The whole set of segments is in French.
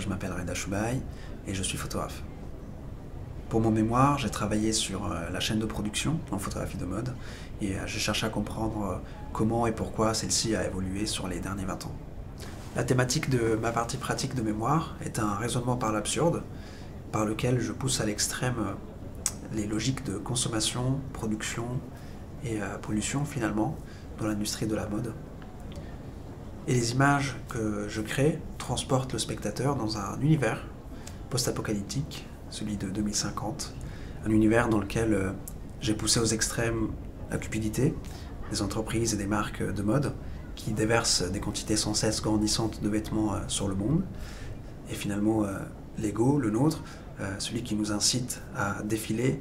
Je m'appelle Reda Choubaï et je suis photographe. Pour mon mémoire, j'ai travaillé sur la chaîne de production en photographie de mode et j'ai cherché à comprendre comment et pourquoi celle-ci a évolué sur les derniers 20 ans. La thématique de ma partie pratique de mémoire est un raisonnement par l'absurde, par lequel je pousse à l'extrême les logiques de consommation, production et pollution finalement dans l'industrie de la mode. Et les images que je crée transportent le spectateur dans un univers post-apocalyptique, celui de 2050, un univers dans lequel j'ai poussé aux extrêmes la cupidité des entreprises et des marques de mode qui déversent des quantités sans cesse grandissantes de vêtements sur le monde, et finalement l'ego, le nôtre, celui qui nous incite à défiler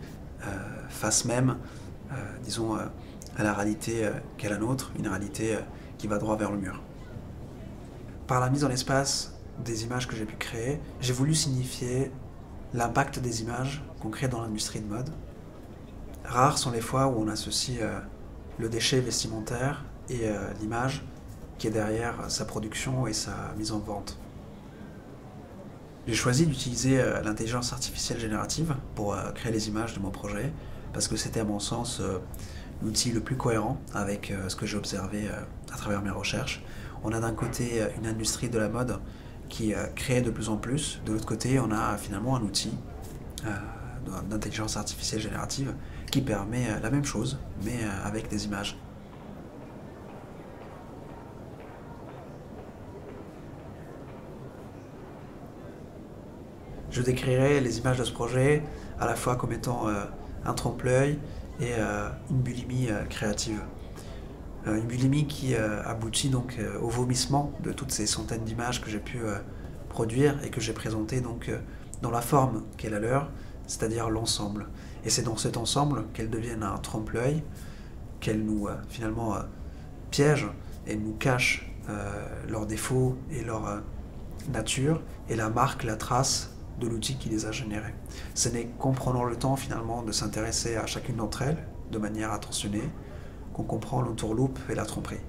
face même, disons, à la réalité qu'est la nôtre, une réalité qui va droit vers le mur. Par la mise en espace des images que j'ai pu créer, j'ai voulu signifier l'impact des images qu'on crée dans l'industrie de mode. Rares sont les fois où on associe le déchet vestimentaire et l'image qui est derrière sa production et sa mise en vente. J'ai choisi d'utiliser l'intelligence artificielle générative pour créer les images de mon projet parce que c'était à mon sens l'outil le plus cohérent avec ce que j'ai observé à travers mes recherches. On a d'un côté une industrie de la mode qui crée de plus en plus, de l'autre côté on a finalement un outil d'intelligence artificielle générative qui permet la même chose mais avec des images. Je décrirai les images de ce projet à la fois comme étant un trompe-l'œil et une bulimie créative. Une bulimie qui aboutit donc au vomissement de toutes ces centaines d'images que j'ai pu produire et que j'ai présentées donc dans la forme qu'est la leur, c'est-à-dire l'ensemble. Et c'est dans cet ensemble qu'elles deviennent un trompe-l'œil, qu'elles nous finalement piègent et nous cachent leurs défauts et leur nature et la marque, la trace de l'outil qui les a générées. Ce n'est qu'en prenant le temps finalement de s'intéresser à chacune d'entre elles de manière attentionnée qu'on comprend l'entourloupe et la tromperie.